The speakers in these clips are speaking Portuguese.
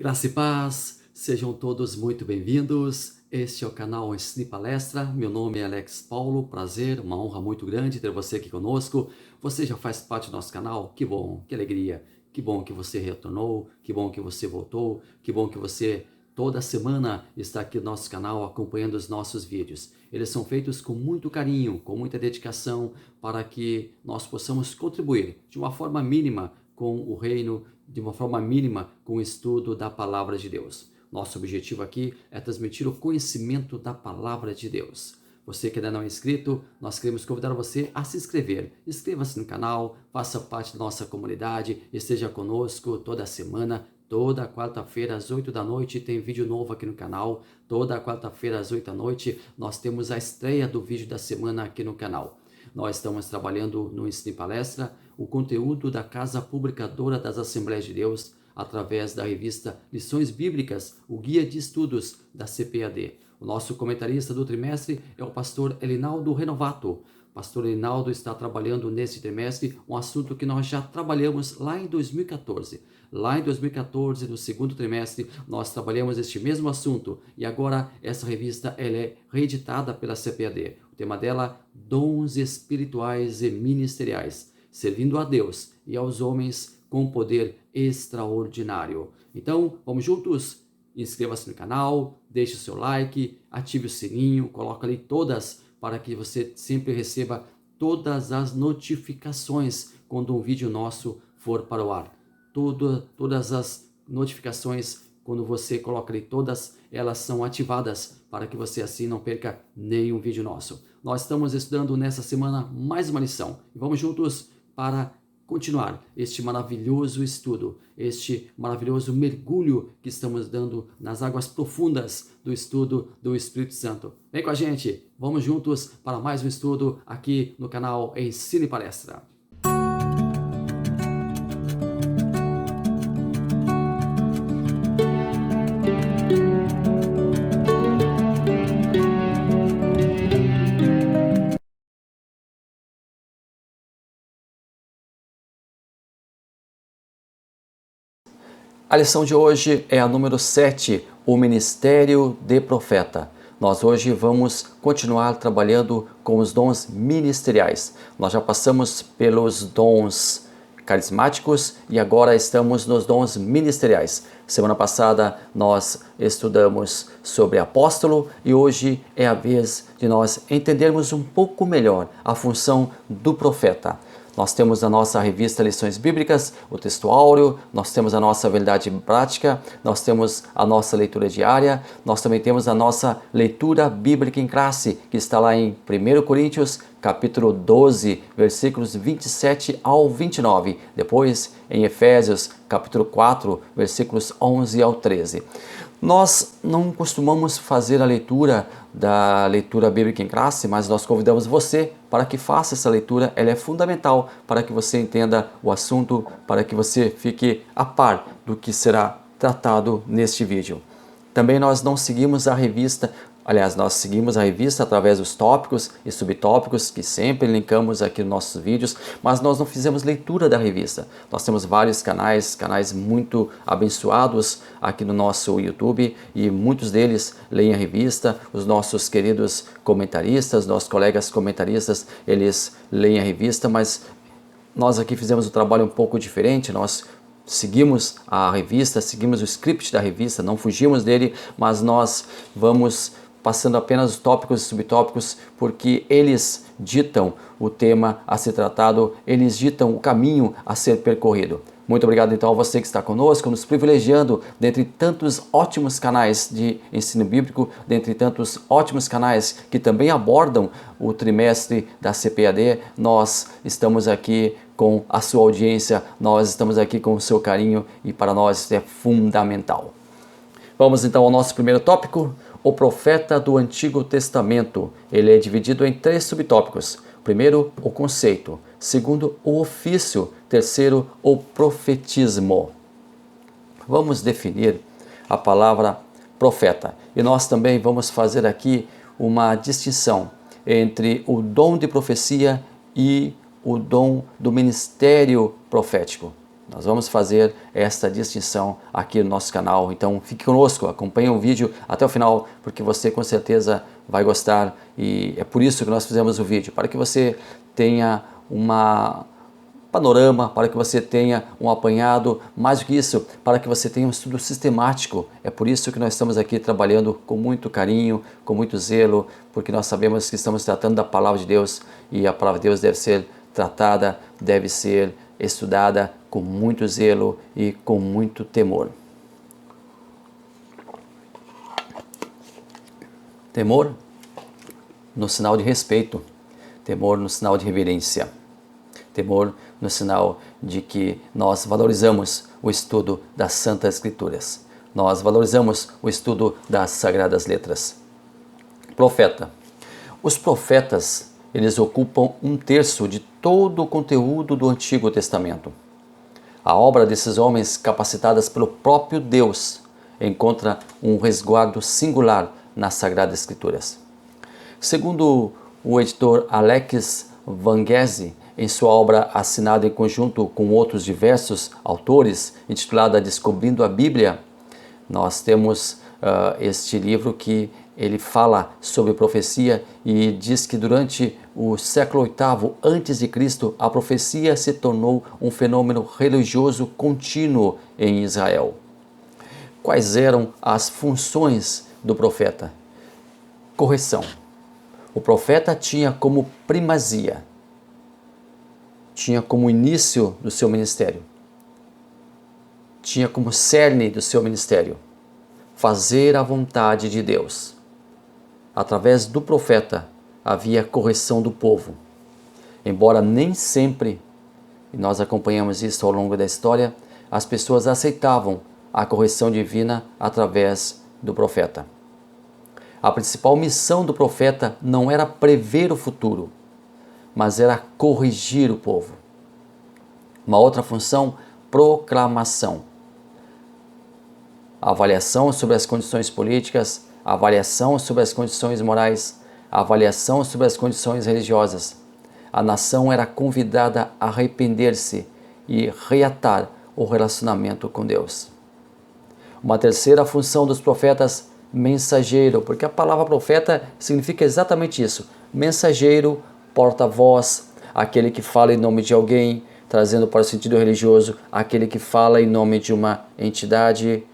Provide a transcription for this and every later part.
Graça e paz, sejam todos muito bem-vindos. Este é o canal Ensine Palestra. Meu nome é Alex Paulo, prazer, uma honra muito grande ter você aqui conosco. Você já faz parte do nosso canal? Que bom, que alegria, que bom que você retornou, que bom que você voltou, que bom que você toda semana está aqui no nosso canal acompanhando os nossos vídeos. Eles são feitos com muito carinho, com muita dedicação, para que nós possamos contribuir de uma forma mínima com o reino, de uma forma mínima com o estudo da palavra de Deus. Nosso objetivo aqui é transmitir o conhecimento da palavra de Deus. Você que ainda não é inscrito, nós queremos convidar você a se inscrever. Inscreva-se no canal, faça parte da nossa comunidade, esteja conosco toda semana. Toda quarta-feira às 8 da noite tem vídeo novo aqui no canal. Toda quarta-feira às 8 da noite nós temos a estreia do vídeo da semana aqui no canal. Nós estamos trabalhando no Ensine Palestra, o conteúdo da Casa Publicadora das Assembleias de Deus, através da revista Lições Bíblicas, o guia de estudos da CPAD. O nosso comentarista do trimestre é o pastor Elinaldo Renovato. O pastor Elinaldo está trabalhando nesse trimestre um assunto que nós já trabalhamos lá em 2014. Lá em 2014, no segundo trimestre, nós trabalhamos este mesmo assunto e agora essa revista ela é reeditada pela CPAD. O tema dela, Dons Espirituais e Ministeriais, servindo a Deus e aos homens com poder extraordinário. Então, vamos juntos? Inscreva-se no canal, deixe o seu like, ative o sininho, coloque ali todas para que você sempre receba todas as notificações quando um vídeo nosso for para o ar. Todas as notificações, quando você coloca ali todas, elas são ativadas para que você assim não perca nenhum vídeo nosso. Nós estamos estudando nessa semana mais uma lição e vamos juntos para continuar este maravilhoso estudo, este maravilhoso mergulho que estamos dando nas águas profundas do estudo do Espírito Santo. Vem com a gente, vamos juntos para mais um estudo aqui no canal Ensine Palestra. A lição de hoje é a número 7, o Ministério de Profeta. Nós hoje vamos continuar trabalhando com os dons ministeriais. Nós já passamos pelos dons carismáticos e agora estamos nos dons ministeriais. Semana passada nós estudamos sobre apóstolo e hoje é a vez de nós entendermos um pouco melhor a função do profeta. Nós temos a nossa revista Lições Bíblicas, o texto áureo, nós temos a nossa verdade prática, nós temos a nossa leitura diária, nós também temos a nossa leitura bíblica em classe, que está lá em 1 Coríntios, capítulo 12, versículos 27 ao 29. Depois, em Efésios, capítulo 4, versículos 11 ao 13. Nós não costumamos fazer a leitura da leitura bíblica em classe, mas nós convidamos você para que faça essa leitura. Ela é fundamental para que você entenda o assunto, para que você fique a par do que será tratado neste vídeo. Também nós não seguimos a revista, aliás, nós seguimos a revista através dos tópicos e subtópicos que sempre linkamos aqui nos nossos vídeos, mas nós não fizemos leitura da revista. Nós temos vários canais muito abençoados aqui no nosso YouTube e muitos deles leem a revista. Os nossos queridos comentaristas, nossos colegas comentaristas, eles leem a revista, mas nós aqui fizemos um trabalho um pouco diferente. Nós seguimos a revista, seguimos o script da revista, não fugimos dele, mas nós vamos passando apenas os tópicos e subtópicos, porque eles ditam o tema a ser tratado, eles ditam o caminho a ser percorrido. Muito obrigado então a você que está conosco, nos privilegiando dentre tantos ótimos canais de ensino bíblico, dentre tantos ótimos canais que também abordam o trimestre da CPAD. Nós estamos aqui com a sua audiência, nós estamos aqui com o seu carinho e para nós isso é fundamental. Vamos então ao nosso primeiro tópico, o profeta do Antigo Testamento. Ele é dividido em 3 subtópicos. Primeiro, o conceito. Segundo, o ofício. Terceiro, o profetismo. Vamos definir a palavra profeta. E nós também vamos fazer aqui uma distinção entre o dom de profecia e o dom do ministério profético. Nós vamos fazer esta distinção aqui no nosso canal. Então fique conosco, acompanhe o vídeo até o final, porque você com certeza vai gostar. E é por isso que nós fizemos o vídeo, para que você tenha uma panorama, para que você tenha um apanhado, mais do que isso, para que você tenha um estudo sistemático. É por isso que nós estamos aqui trabalhando com muito carinho, com muito zelo, porque nós sabemos que estamos tratando da palavra de Deus e a palavra de Deus deve ser tratada, deve ser estudada com muito zelo e com muito temor. Temor no sinal de respeito, temor no sinal de reverência, temor no sinal de que nós valorizamos o estudo das Santas Escrituras, nós valorizamos o estudo das Sagradas Letras. Profeta. Os profetas, eles ocupam 1/3 de todo o conteúdo do Antigo Testamento. A obra desses homens, capacitadas pelo próprio Deus, encontra um resguardo singular nas Sagradas Escrituras. Segundo o editor Alex Van Gese, em sua obra assinada em conjunto com outros diversos autores, intitulada Descobrindo a Bíblia, nós temos este livro que ele fala sobre profecia e diz que durante o século VIII a.C., a profecia se tornou um fenômeno religioso contínuo em Israel. Quais eram as funções do profeta? Correção. O profeta tinha como primazia, tinha como início do seu ministério, tinha como cerne do seu ministério fazer a vontade de Deus. Através do profeta havia correção do povo. Embora nem sempre, e nós acompanhamos isso ao longo da história, as pessoas aceitavam a correção divina através do profeta. A principal missão do profeta não era prever o futuro, mas era corrigir o povo. Uma outra função, proclamação. Avaliação sobre as condições políticas, avaliação sobre as condições morais, avaliação sobre as condições religiosas. A nação era convidada a arrepender-se e reatar o relacionamento com Deus. Uma terceira função dos profetas, mensageiro, porque a palavra profeta significa exatamente isso, mensageiro, porta-voz, aquele que fala em nome de alguém, trazendo para o sentido religioso, aquele que fala em nome de uma entidade,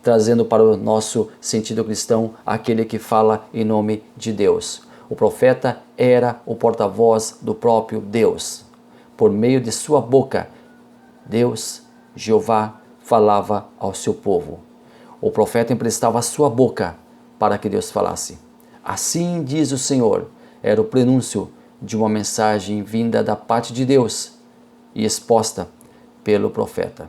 trazendo para o nosso sentido cristão, aquele que fala em nome de Deus. O profeta era o porta-voz do próprio Deus. Por meio de sua boca, Deus, Jeová, falava ao seu povo. O profeta emprestava a sua boca para que Deus falasse. Assim diz o Senhor, era o prenúncio de uma mensagem vinda da parte de Deus e exposta pelo profeta.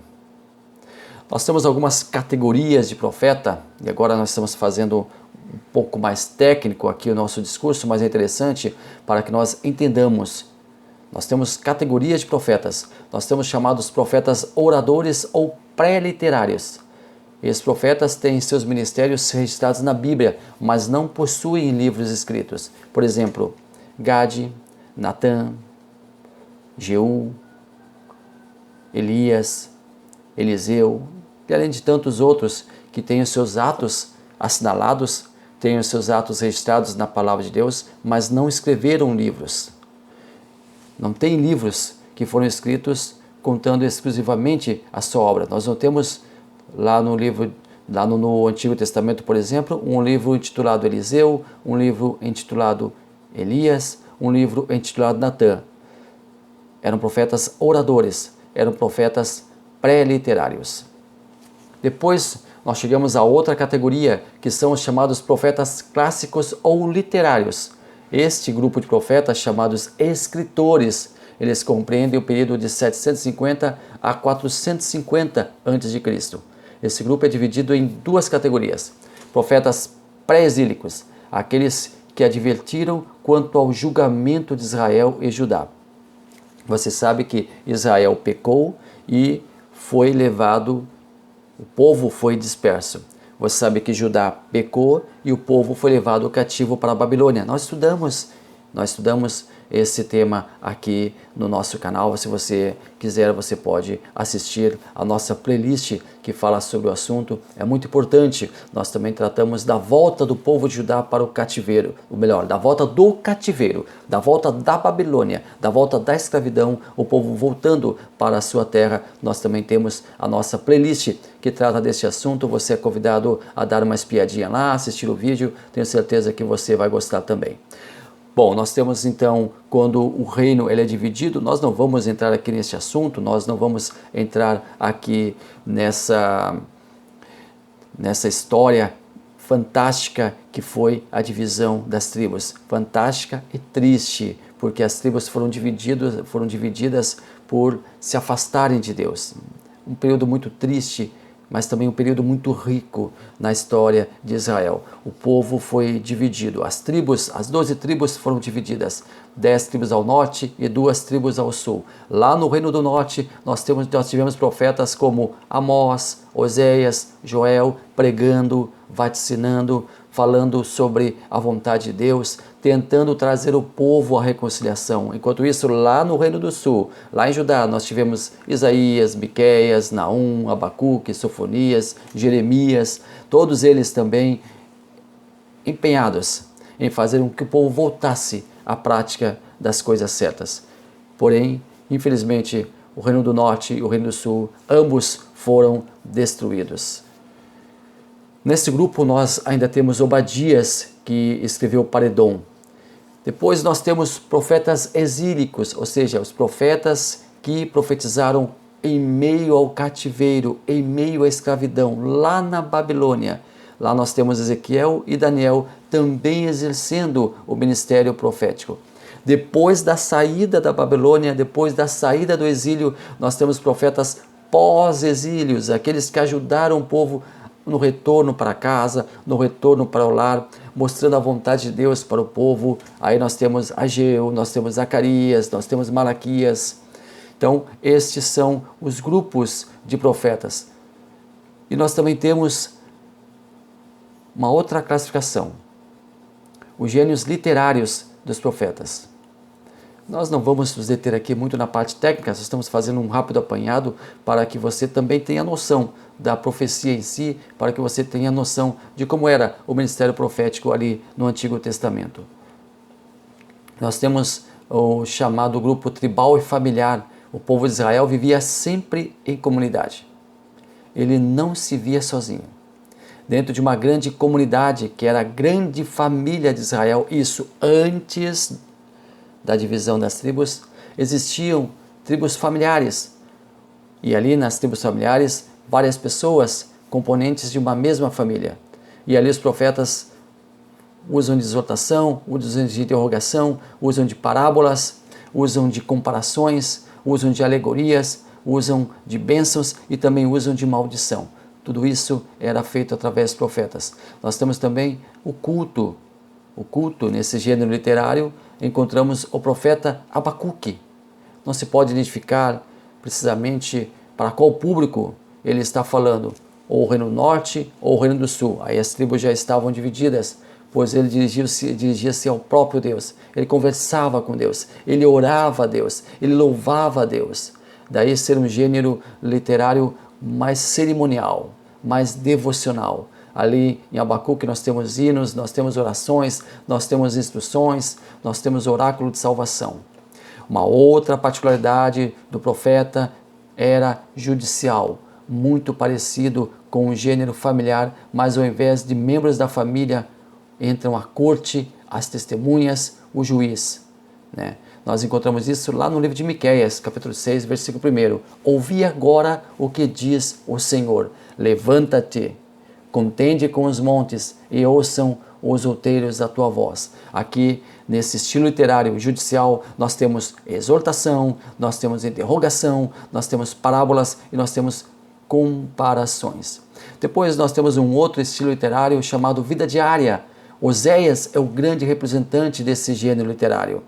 Nós temos algumas categorias de profeta, e agora nós estamos fazendo um pouco mais técnico aqui o nosso discurso, mas é interessante para que nós entendamos. Nós temos categorias de profetas, nós temos chamados profetas oradores ou pré-literários. Esses profetas têm seus ministérios registrados na Bíblia, mas não possuem livros escritos. Por exemplo, Gade, Natã, Jeú, Elias, Eliseu, e além de tantos outros que têm os seus atos assinalados, têm os seus atos registrados na palavra de Deus, mas não escreveram livros. Não tem livros que foram escritos contando exclusivamente a sua obra. Nós não temos lá no Antigo Testamento, por exemplo, um livro intitulado Eliseu, um livro intitulado Elias, um livro intitulado Natã. Eram profetas oradores, eram profetas pré-literários. Depois nós chegamos a outra categoria, que são os chamados profetas clássicos ou literários. Este grupo de profetas, chamados escritores, eles compreendem o período de 750 a 450 a.C. Esse grupo é dividido em duas categorias. Profetas pré-exílicos, aqueles que advertiram quanto ao julgamento de Israel e Judá. Você sabe que Israel pecou e foi levado, o povo foi disperso. Você sabe que Judá pecou e o povo foi levado cativo para a Babilônia. Nós estudamos esse tema aqui no nosso canal. Se você quiser, você pode assistir a nossa playlist que fala sobre o assunto. É muito importante. Nós também tratamos da volta do povo de Judá para o cativeiro, ou melhor, da volta do cativeiro, da volta da Babilônia, da volta da escravidão, o povo voltando para a sua terra. Nós também temos a nossa playlist que trata desse assunto. Você é convidado a dar uma espiadinha lá, assistir o vídeo. Tenho certeza que você vai gostar também. Bom, nós temos então, quando o reino ele é dividido, nós não vamos entrar aqui nesse assunto, nós não vamos entrar aqui nessa história fantástica que foi a divisão das tribos. Fantástica e triste, porque as tribos foram divididas por se afastarem de Deus. Um período muito triste, mas também um período muito rico na história de Israel. O povo foi dividido, as 12 tribos foram divididas, 10 tribos ao norte e 2 tribos ao sul. Lá no Reino do Norte, nós tivemos profetas como Amós, Oséias, Joel, pregando, vaticinando, falando sobre a vontade de Deus, tentando trazer o povo à reconciliação. Enquanto isso, lá no Reino do Sul, lá em Judá, nós tivemos Isaías, Miqueias, Naum, Abacuque, Sofonias, Jeremias, todos eles também empenhados em fazer com que o povo voltasse à prática das coisas certas. Porém, infelizmente, o Reino do Norte e o Reino do Sul, ambos foram destruídos. Nesse grupo nós ainda temos Obadias, que escreveu para Edom. Depois nós temos profetas exílicos, ou seja, os profetas que profetizaram em meio ao cativeiro, em meio à escravidão, lá na Babilônia. Lá nós temos Ezequiel e Daniel também exercendo o ministério profético. Depois da saída da Babilônia, depois da saída do exílio, nós temos profetas pós-exílios, aqueles que ajudaram o povo no retorno para casa, no retorno para o lar, mostrando a vontade de Deus para o povo. Aí nós temos Ageu, nós temos Zacarias, nós temos Malaquias. Então, estes são os grupos de profetas. E nós também temos uma outra classificação, os gênios literários dos profetas. Nós não vamos nos deter aqui muito na parte técnica, nós estamos fazendo um rápido apanhado para que você também tenha noção da profecia em si, para que você tenha noção de como era o ministério profético ali no Antigo Testamento. Nós temos o chamado grupo tribal e familiar. O povo de Israel vivia sempre em comunidade. Ele não se via sozinho. Dentro de uma grande comunidade, que era a grande família de Israel, isso antes da divisão das tribos, existiam tribos familiares. E ali nas tribos familiares, várias pessoas, componentes de uma mesma família. E ali os profetas usam de exortação, usam de interrogação, usam de parábolas, usam de comparações, usam de alegorias, usam de bênçãos e também usam de maldição. Tudo isso era feito através dos profetas. Nós temos também o culto. O culto, nesse gênero literário, encontramos o profeta Abacuque. Não se pode identificar precisamente para qual público ele está falando, ou o Reino do Norte ou o Reino do Sul. Aí as tribos já estavam divididas, pois ele dirigia-se ao próprio Deus. Ele conversava com Deus, ele orava a Deus, ele louvava a Deus. Daí ser um gênero literário mais cerimonial, mais devocional. Ali em Abacuque nós temos hinos, nós temos orações, nós temos instruções, nós temos oráculo de salvação. Uma outra particularidade do profeta era judicial, muito parecido com o gênero familiar, mas ao invés de membros da família, entram a corte, as testemunhas, o juiz. Nós encontramos isso lá no livro de Miqueias, capítulo 6, versículo 1. Ouvi agora o que diz o Senhor, levanta-te, contende com os montes e ouçam os outeiros a tua voz. Aqui, nesse estilo literário judicial, nós temos exortação, nós temos interrogação, nós temos parábolas e nós temos comparações. Depois nós temos um outro estilo literário chamado vida diária. Oséias é o grande representante desse gênero literário.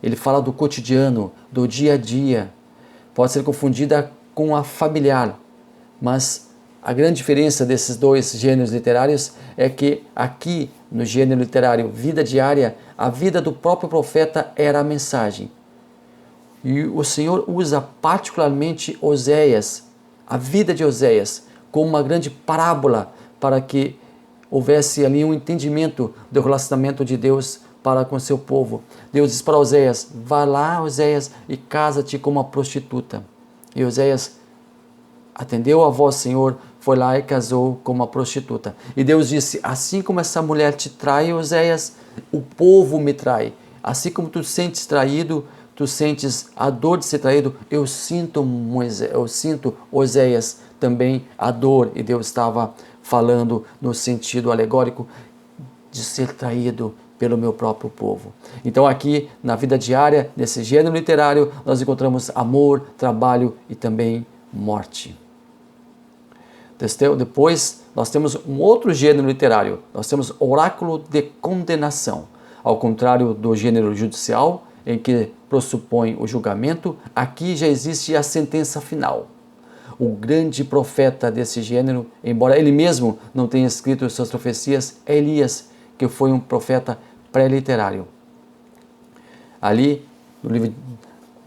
Ele fala do cotidiano, do dia a dia. Pode ser confundida com a familiar, mas A grande diferença desses dois gêneros literários é que aqui no gênero literário Vida Diária, a vida do próprio profeta era a mensagem. E o Senhor usa particularmente Oséias, a vida de Oséias, como uma grande parábola para que houvesse ali um entendimento do relacionamento de Deus para com seu povo. Deus diz para Oséias: vá lá, Oséias, e casa-te com uma prostituta. E Oséias atendeu a voz do Senhor, foi lá e casou com uma prostituta. E Deus disse: assim como essa mulher te trai, Oséias, o povo me trai. Assim como tu sentes traído, tu sentes a dor de ser traído, eu sinto, Oséias, também a dor. E Deus estava falando no sentido alegórico de ser traído pelo meu próprio povo. Então aqui na vida diária, nesse gênero literário, nós encontramos amor, trabalho e também morte. Depois nós temos um outro gênero literário, nós temos oráculo de condenação. Ao contrário do gênero judicial, em que pressupõe o julgamento, aqui já existe a sentença final. O grande profeta desse gênero, embora ele mesmo não tenha escrito suas profecias, é Elias, que foi um profeta pré-literário. Ali,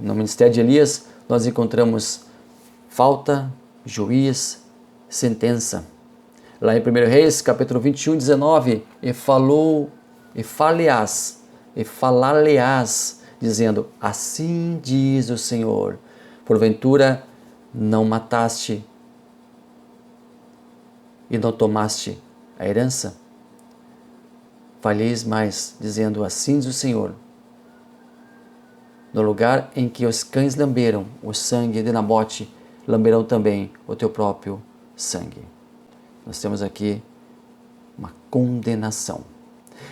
no ministério de Elias, nós encontramos falta, juiz, sentença. Lá em 1 Reis, capítulo 21, 19, e falar-lhe-ás, dizendo: assim diz o Senhor, porventura não mataste e não tomaste a herança? Falheis mais, dizendo: assim diz o Senhor, no lugar em que os cães lamberam o sangue de Nabote, lamberão também o teu próprio sangue. Nós temos aqui uma condenação.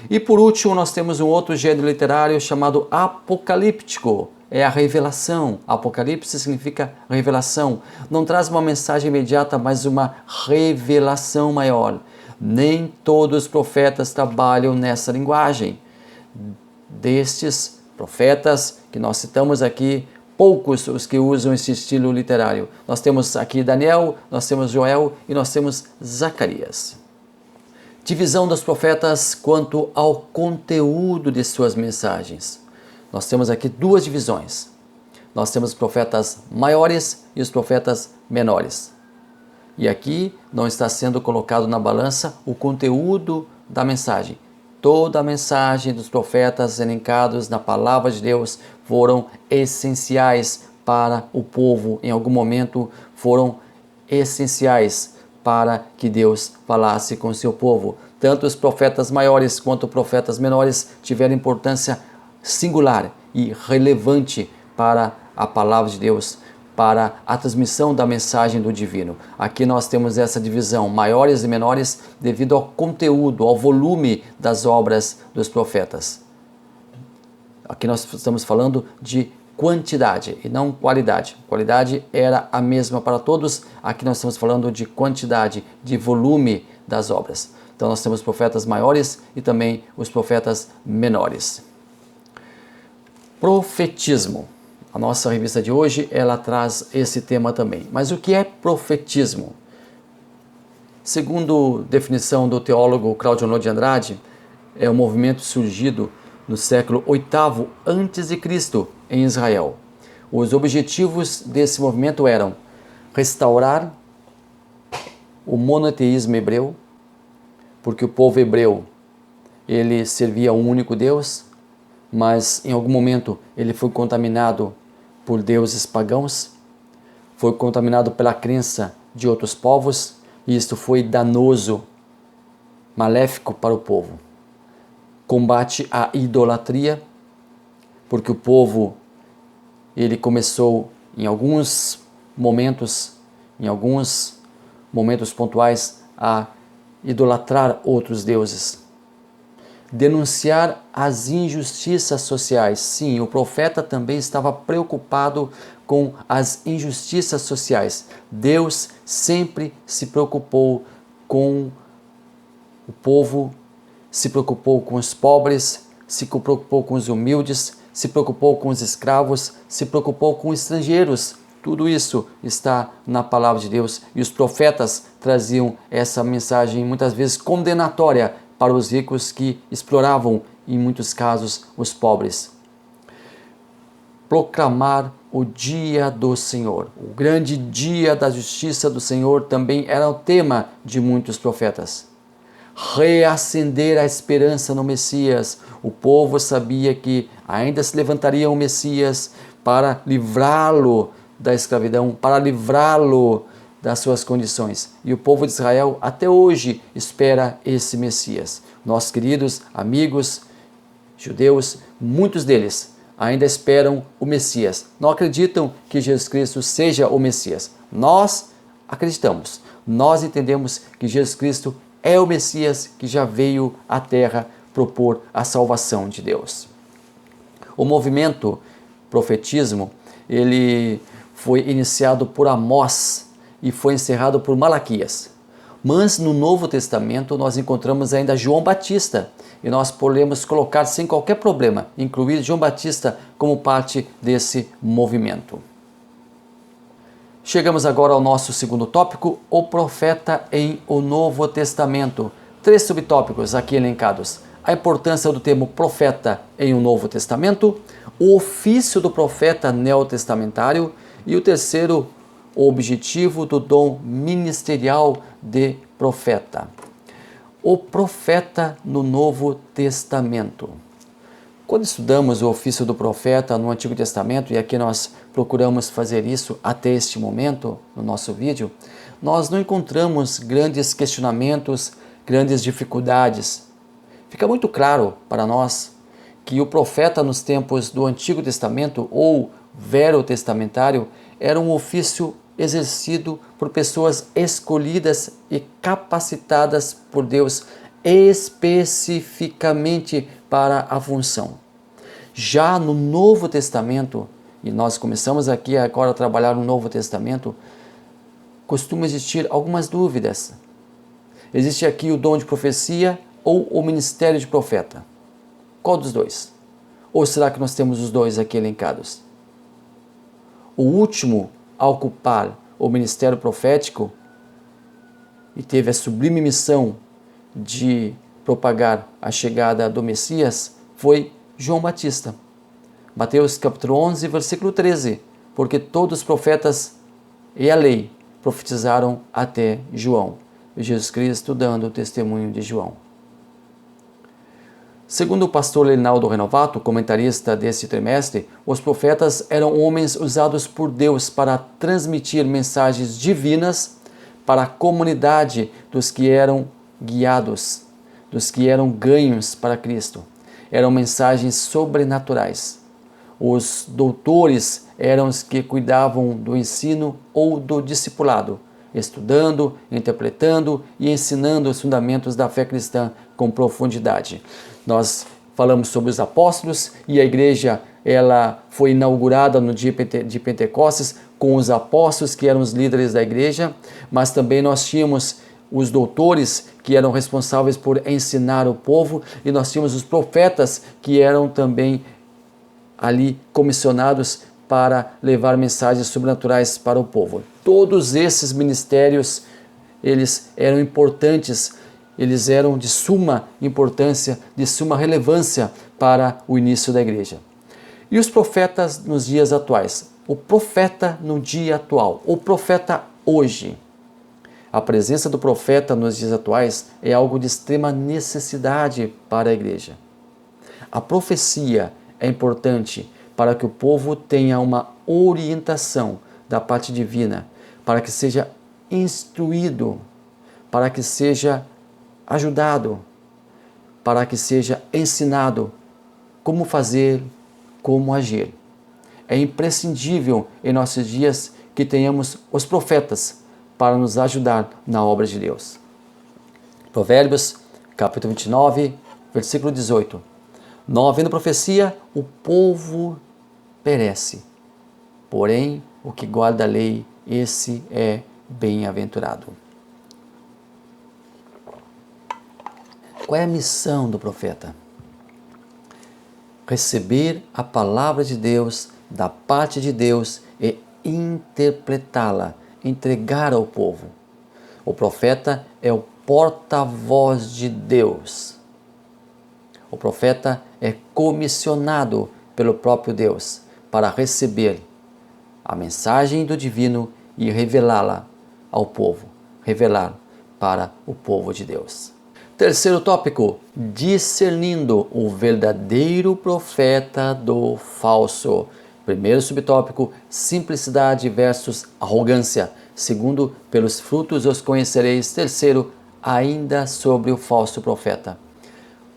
E por último, nós temos um outro gênero literário chamado apocalíptico. É a revelação. Apocalipse significa revelação. Não traz uma mensagem imediata, mas uma revelação maior. Nem todos os profetas trabalham nessa linguagem. Destes profetas que nós citamos aqui, poucos os que usam esse estilo literário. Nós temos aqui Daniel, nós temos Joel e nós temos Zacarias. Divisão dos profetas quanto ao conteúdo de suas mensagens. Nós temos aqui duas divisões. Nós temos os profetas maiores e os profetas menores. E aqui não está sendo colocado na balança o conteúdo da mensagem. Toda a mensagem dos profetas elencados na palavra de Deus foram essenciais para o povo. Em algum momento foram essenciais para que Deus falasse com o seu povo. Tanto os profetas maiores quanto os profetas menores tiveram importância singular e relevante para a palavra de Deus, para a transmissão da mensagem do divino. Aqui nós temos essa divisão, maiores e menores, devido ao conteúdo, ao volume das obras dos profetas. Aqui nós estamos falando de quantidade e não qualidade. Qualidade era a mesma para todos, aqui nós estamos falando de quantidade, de volume das obras. Então nós temos profetas maiores e também os profetas menores. Profetismo. A nossa revista de hoje, ela traz esse tema também. Mas o que é profetismo? Segundo definição do teólogo Cláudio Honor de Andrade, é um movimento surgido no século VIII a.C. em Israel. Os objetivos desse movimento eram restaurar o monoteísmo hebreu, porque o povo hebreu ele servia a um único Deus, mas em algum momento ele foi contaminado por deuses pagãos, foi contaminado pela crença de outros povos, e isto foi danoso, maléfico para o povo. Combate à idolatria, porque o povo ele começou em alguns momentos pontuais a idolatrar outros deuses. Denunciar as injustiças sociais. Sim, o profeta também estava preocupado com as injustiças sociais. Deus sempre se preocupou com o povo, se preocupou com os pobres, se preocupou com os humildes, se preocupou com os escravos, se preocupou com estrangeiros. Tudo isso está na palavra de Deus e os profetas traziam essa mensagem muitas vezes condenatória para os ricos que exploravam, em muitos casos, os pobres. Proclamar o dia do Senhor. O grande dia da justiça do Senhor também era o tema de muitos profetas. Reacender a esperança no Messias. O povo sabia que ainda se levantaria o Messias para livrá-lo da escravidão, para livrá-lo das suas condições. E o povo de Israel até hoje espera esse Messias. Nossos queridos amigos judeus, muitos deles ainda esperam o Messias. Não acreditam que Jesus Cristo seja o Messias. Nós acreditamos. Nós entendemos que Jesus Cristo é o Messias que já veio à Terra propor a salvação de Deus. O movimento profetismo, ele foi iniciado por Amós e foi encerrado por Malaquias. Mas no Novo Testamento nós encontramos ainda João Batista e nós podemos colocar sem qualquer problema, incluir João Batista como parte desse movimento. Chegamos agora ao nosso segundo tópico, o profeta em o Novo Testamento. 3 subtópicos aqui elencados. A importância do termo profeta em o Novo Testamento, o ofício do profeta neotestamentário e o terceiro, o objetivo do dom ministerial de profeta. O profeta no Novo Testamento. Quando estudamos o ofício do profeta no Antigo Testamento, e aqui nós procuramos fazer isso até este momento no nosso vídeo, nós não encontramos grandes questionamentos, grandes dificuldades. Fica muito claro para nós que o profeta nos tempos do Antigo Testamento ou Verotestamentário era um ofício exercido por pessoas escolhidas e capacitadas por Deus especificamente para a função. Já no Novo Testamento, e nós começamos aqui agora a trabalhar no Novo Testamento, costuma existir algumas dúvidas. Existe aqui o dom de profecia ou o ministério de profeta? Qual dos dois? Ou será que nós temos os dois aqui elencados? O último a ocupar o ministério profético e teve a sublime missão de propagar a chegada do Messias foi João Batista. Mateus capítulo 11, versículo 13. Porque todos os profetas e a lei profetizaram até João. E Jesus Cristo dando o testemunho de João. Segundo o pastor Reinaldo Renovato, comentarista desse trimestre, os profetas eram homens usados por Deus para transmitir mensagens divinas para a comunidade dos que eram guiados, dos que eram ganhos para Cristo. Eram mensagens sobrenaturais. Os doutores eram os que cuidavam do ensino ou do discipulado, estudando, interpretando e ensinando os fundamentos da fé cristã com profundidade. Nós falamos sobre os apóstolos e a igreja ela foi inaugurada no dia de Pentecostes com os apóstolos que eram os líderes da igreja, mas também nós tínhamos os doutores que eram responsáveis por ensinar o povo e nós tínhamos os profetas que eram também ali comissionados para levar mensagens sobrenaturais para o povo. Todos esses ministérios, eles eram importantes, eles eram de suma importância, de suma relevância para o início da igreja. E os profetas nos dias atuais? O profeta no dia atual, o profeta hoje. A presença do profeta nos dias atuais é algo de extrema necessidade para a igreja. A profecia é importante para que o povo tenha uma orientação da parte divina, para que seja instruído, para que seja ajudado, para que seja ensinado como fazer, como agir. É imprescindível em nossos dias que tenhamos os profetas para nos ajudar na obra de Deus. Provérbios, capítulo 29, versículo 18. Não havendo profecia, o povo perece. Porém, o que guarda a lei, esse é bem-aventurado. Qual é a missão do profeta? Receber a palavra de Deus, da parte de Deus, e interpretá-la, entregar ao povo. O profeta é o porta-voz de Deus. O profeta é comissionado pelo próprio Deus para receber a mensagem do divino e revelá-la ao povo, revelar para o povo de Deus. Terceiro tópico, discernindo o verdadeiro profeta do falso. Primeiro subtópico, simplicidade versus arrogância. Segundo, pelos frutos os conhecereis. Terceiro, ainda sobre o falso profeta.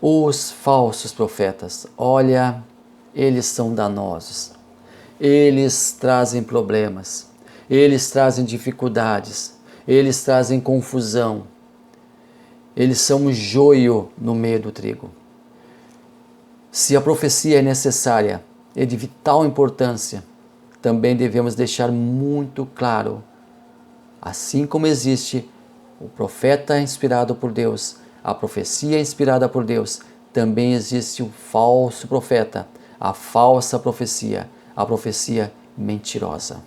Os falsos profetas, olha, eles são danosos. Eles trazem problemas, eles trazem dificuldades, eles trazem confusão. Eles são um joio no meio do trigo. Se a profecia é necessária, é de vital importância, também devemos deixar muito claro, assim como existe o profeta inspirado por Deus, a profecia inspirada por Deus, também existe o falso profeta, a falsa profecia, a profecia mentirosa.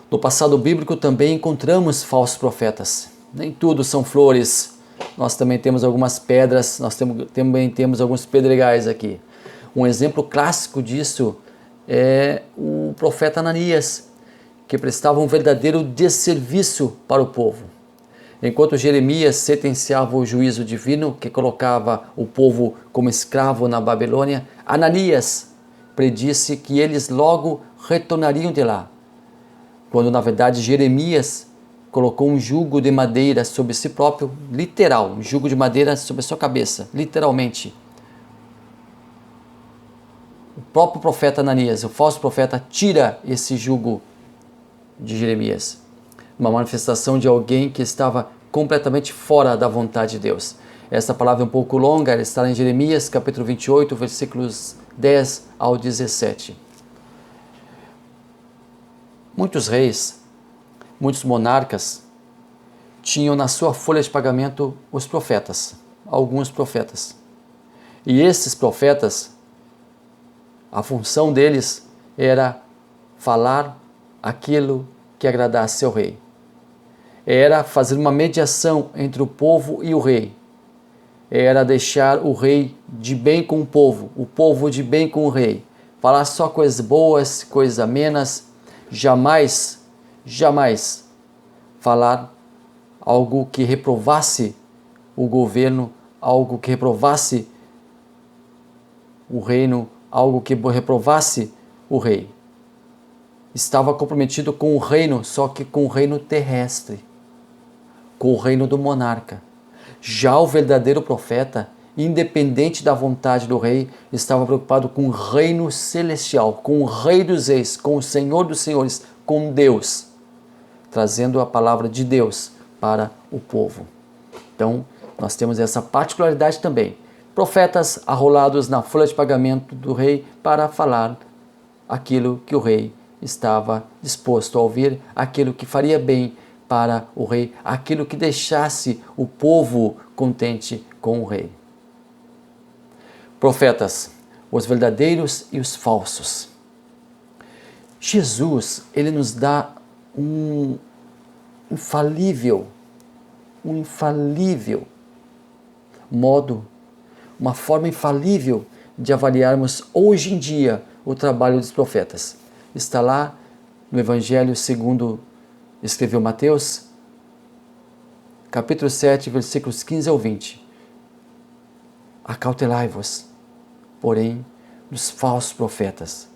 No passado bíblico também encontramos falsos profetas. Nem tudo são flores. Nós também temos algumas pedras, nós também temos alguns pedregais aqui. Um exemplo clássico disso é o profeta Ananias, que prestava um verdadeiro desserviço para o povo. Enquanto Jeremias sentenciava o juízo divino que colocava o povo como escravo na Babilônia, Ananias predisse que eles logo retornariam de lá, quando na verdade Jeremias colocou um jugo de madeira sobre si próprio, literal, um jugo de madeira sobre a sua cabeça, literalmente. O próprio profeta Ananias, o falso profeta, tira esse jugo de Jeremias, uma manifestação de alguém que estava completamente fora da vontade de Deus. Essa palavra é um pouco longa, ela está em Jeremias, capítulo 28, versículos 10 ao 17. Muitos reis, muitos monarcas tinham na sua folha de pagamento os profetas, alguns profetas. E esses profetas, a função deles era falar aquilo que agradasse ao rei. Era fazer uma mediação entre o povo e o rei. Era deixar o rei de bem com o povo de bem com o rei. Falar só coisas boas, coisas amenas, jamais falar algo que reprovasse o governo, algo que reprovasse o reino, algo que reprovasse o rei. Estava comprometido com o reino, só que com o reino terrestre, com o reino do monarca. Já o verdadeiro profeta, independente da vontade do rei, estava preocupado com o reino celestial, com o Rei dos Reis, com o Senhor dos Senhores, com Deus, trazendo a palavra de Deus para o povo. Então, nós temos essa particularidade também. Profetas arrolados na folha de pagamento do rei para falar aquilo que o rei estava disposto a ouvir, aquilo que faria bem para o rei, aquilo que deixasse o povo contente com o rei. Profetas, os verdadeiros e os falsos. Jesus, ele nos dá um infalível modo, uma forma infalível de avaliarmos hoje em dia o trabalho dos profetas. Está lá no Evangelho segundo escreveu Mateus, capítulo 7, versículos 15 ao 20. Acautelai-vos, porém, dos falsos profetas,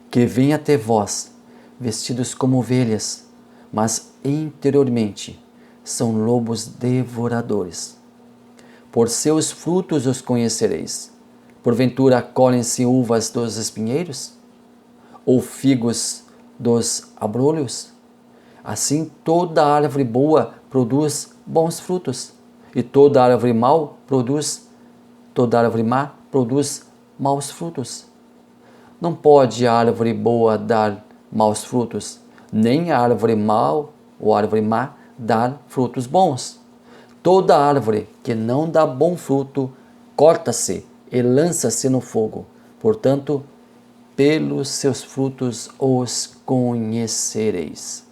que vêm até vós, vestidos como ovelhas, mas interiormente são lobos devoradores. Por seus frutos os conhecereis. Porventura colhem-se uvas dos espinheiros? Ou figos dos abrolhos? Assim toda árvore boa produz bons frutos, e toda árvore má produz maus frutos. Não pode a árvore boa dar maus frutos, nem a árvore má ou árvore má dar frutos bons. Toda árvore que não dá bom fruto, corta-se e lança-se no fogo. Portanto, pelos seus frutos os conhecereis.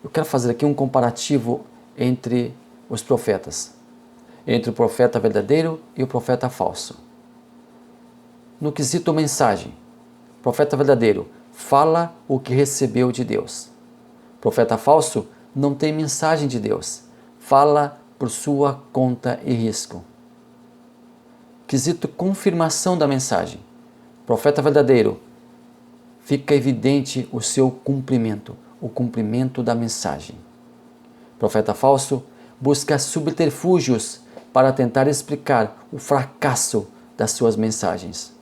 Eu quero fazer aqui um comparativo entre os profetas, entre o profeta verdadeiro e o profeta falso. No quesito mensagem, o profeta verdadeiro fala o que recebeu de Deus. O profeta falso não tem mensagem de Deus, fala por sua conta e risco. Quesito confirmação da mensagem. Profeta verdadeiro, fica evidente o seu cumprimento, o cumprimento da mensagem. Profeta falso busca subterfúgios para tentar explicar o fracasso das suas mensagens.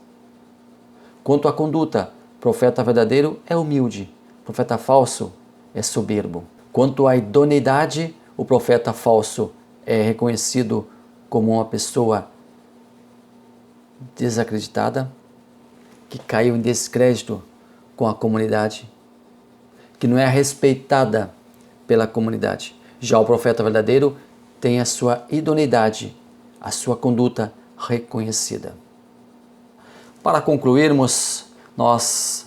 Quanto à conduta, profeta verdadeiro é humilde, profeta falso é soberbo. Quanto à idoneidade, o profeta falso é reconhecido como uma pessoa desacreditada, que caiu em descrédito com a comunidade, que não é respeitada pela comunidade. Já o profeta verdadeiro tem a sua idoneidade, a sua conduta reconhecida. Para concluirmos, nós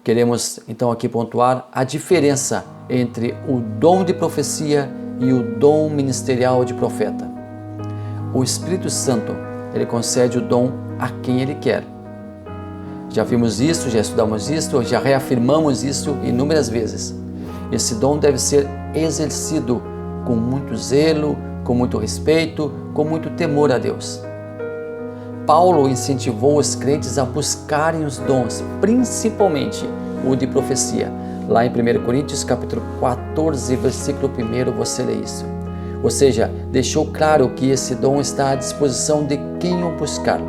queremos então aqui pontuar a diferença entre o dom de profecia e o dom ministerial de profeta. O Espírito Santo, ele concede o dom a quem ele quer. Já vimos isso, já estudamos isso, já reafirmamos isso inúmeras vezes. Esse dom deve ser exercido com muito zelo, com muito respeito, com muito temor a Deus. Paulo incentivou os crentes a buscarem os dons, principalmente o de profecia. Lá em 1 Coríntios capítulo 14, versículo 1, você lê isso. Ou seja, deixou claro que esse dom está à disposição de quem o buscar.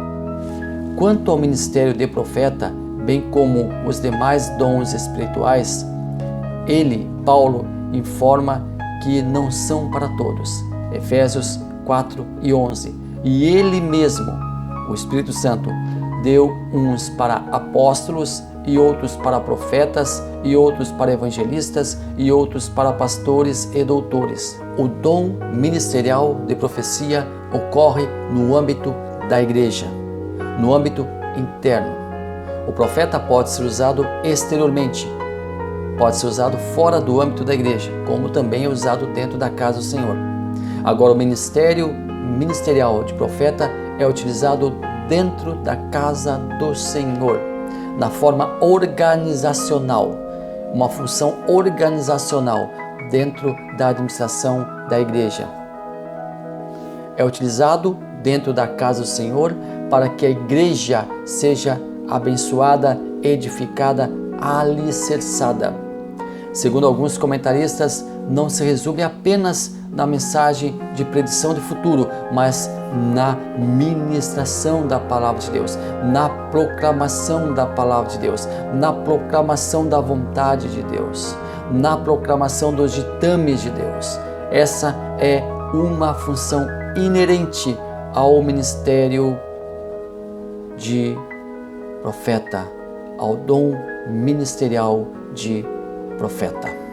Quanto ao ministério de profeta, bem como os demais dons espirituais, Paulo, informa que não são para todos. Efésios 4 e 11. E ele mesmo, o Espírito Santo, deu uns para apóstolos, e outros para profetas, e outros para evangelistas, e outros para pastores e doutores. O dom ministerial de profecia ocorre no âmbito da igreja, no âmbito interno. O profeta pode ser usado exteriormente, pode ser usado fora do âmbito da igreja, como também é usado dentro da casa do Senhor. Agora, o ministerial de profeta é utilizado dentro da casa do Senhor, na forma organizacional, uma função organizacional dentro da administração da igreja. É utilizado dentro da casa do Senhor para que a igreja seja abençoada, edificada, alicerçada. Segundo alguns comentaristas, não se resume apenas na mensagem de predição de futuro, mas na ministração da palavra de Deus, na proclamação da palavra de Deus, na proclamação da vontade de Deus, na proclamação dos ditames de Deus. Essa é uma função inerente ao ministério de profeta, ao dom ministerial de profeta.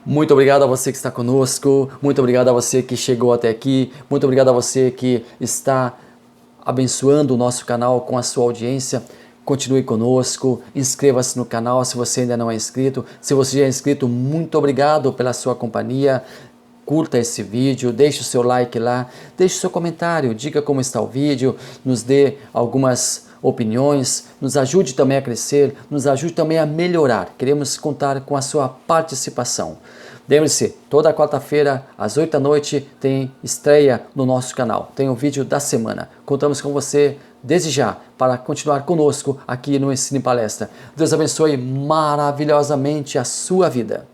Muito obrigado a você que está conosco, muito obrigado a você que chegou até aqui, muito obrigado a você que está abençoando o nosso canal com a sua audiência. Continue conosco, inscreva-se no canal se você ainda não é inscrito. Se você já é inscrito, muito obrigado pela sua companhia. Curta esse vídeo, deixe o seu like lá, deixe o seu comentário, diga como está o vídeo, nos dê algumas opiniões, nos ajude também a crescer, nos ajude também a melhorar. Queremos contar com a sua participação. Lembre-se, toda quarta-feira, às 8 da noite, tem estreia no nosso canal. Tem o vídeo da semana. Contamos com você desde já para continuar conosco aqui no Ensino e Palestra. Deus abençoe maravilhosamente a sua vida.